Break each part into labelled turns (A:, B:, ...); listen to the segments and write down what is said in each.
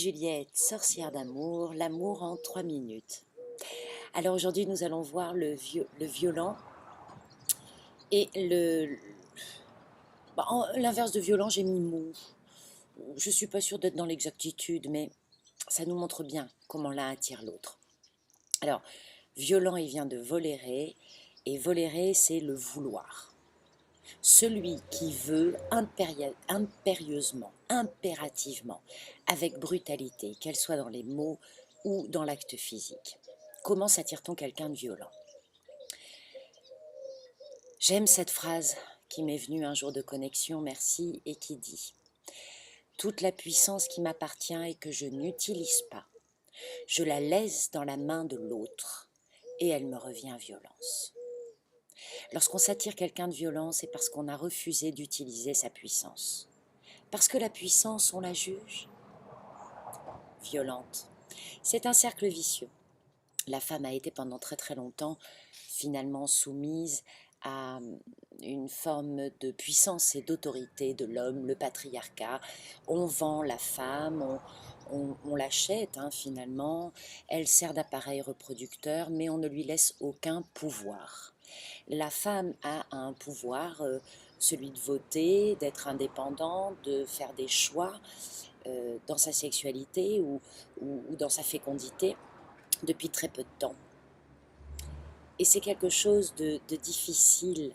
A: Juliette, sorcière d'amour, l'amour en 3 minutes. Alors aujourd'hui, nous allons voir le violent et l'inverse de violent, j'ai mis mou. Je ne suis pas sûre d'être dans l'exactitude, mais ça nous montre bien comment l'un attire l'autre. Alors, violent, il vient de volérer, et volérer, c'est le vouloir. Celui qui veut impérieusement, impérativement, avec brutalité, qu'elle soit dans les mots ou dans l'acte physique. Comment s'attire-t-on quelqu'un de violent? J'aime cette phrase qui m'est venue un jour de connexion, merci, et qui dit « Toute la puissance qui m'appartient et que je n'utilise pas, je la laisse dans la main de l'autre et elle me revient violence. » Lorsqu'on s'attire quelqu'un de violent, c'est parce qu'on a refusé d'utiliser sa puissance. Parce que la puissance, on la juge violente. C'est un cercle vicieux. La femme a été pendant très très longtemps finalement soumise à une forme de puissance et d'autorité de l'homme, le patriarcat. On vend la femme, on l'achète finalement, elle sert d'appareil reproducteur, mais on ne lui laisse aucun pouvoir. La femme a un pouvoir, celui de voter, d'être indépendante, de faire des choix dans sa sexualité ou dans sa fécondité depuis très peu de temps. Et c'est quelque chose de difficile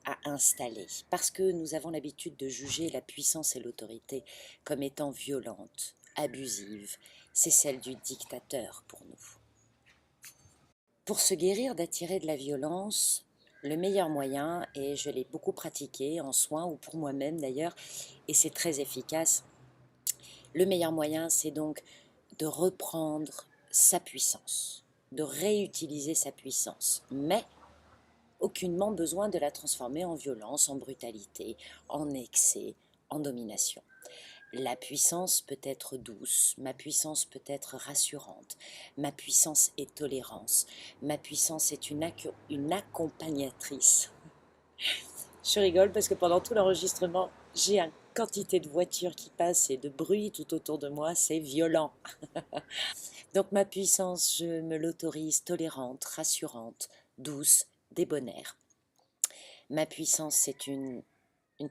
A: à installer, parce que nous avons l'habitude de juger la puissance et l'autorité comme étant violentes, abusives. C'est celle du dictateur pour nous. Pour se guérir d'attirer de la violence, le meilleur moyen, et je l'ai beaucoup pratiqué en soins ou pour moi-même d'ailleurs, et c'est très efficace, le meilleur moyen c'est donc de reprendre sa puissance, de réutiliser sa puissance, mais aucunement besoin de la transformer en violence, en brutalité, en excès, en domination. La puissance peut être douce, ma puissance peut être rassurante, ma puissance est tolérance, ma puissance est une accompagnatrice. Je rigole parce que pendant tout l'enregistrement, j'ai une quantité de voitures qui passent et de bruit tout autour de moi, c'est violent. Donc ma puissance, je me l'autorise tolérante, rassurante, douce, débonnaire. Ma puissance, c'est une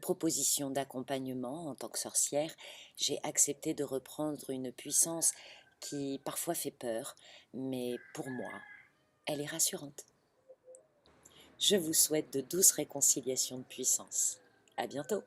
A: proposition d'accompagnement en tant que sorcière. J'ai accepté de reprendre une puissance qui parfois fait peur, mais pour moi, elle est rassurante. Je vous souhaite de douces réconciliations de puissance. À bientôt!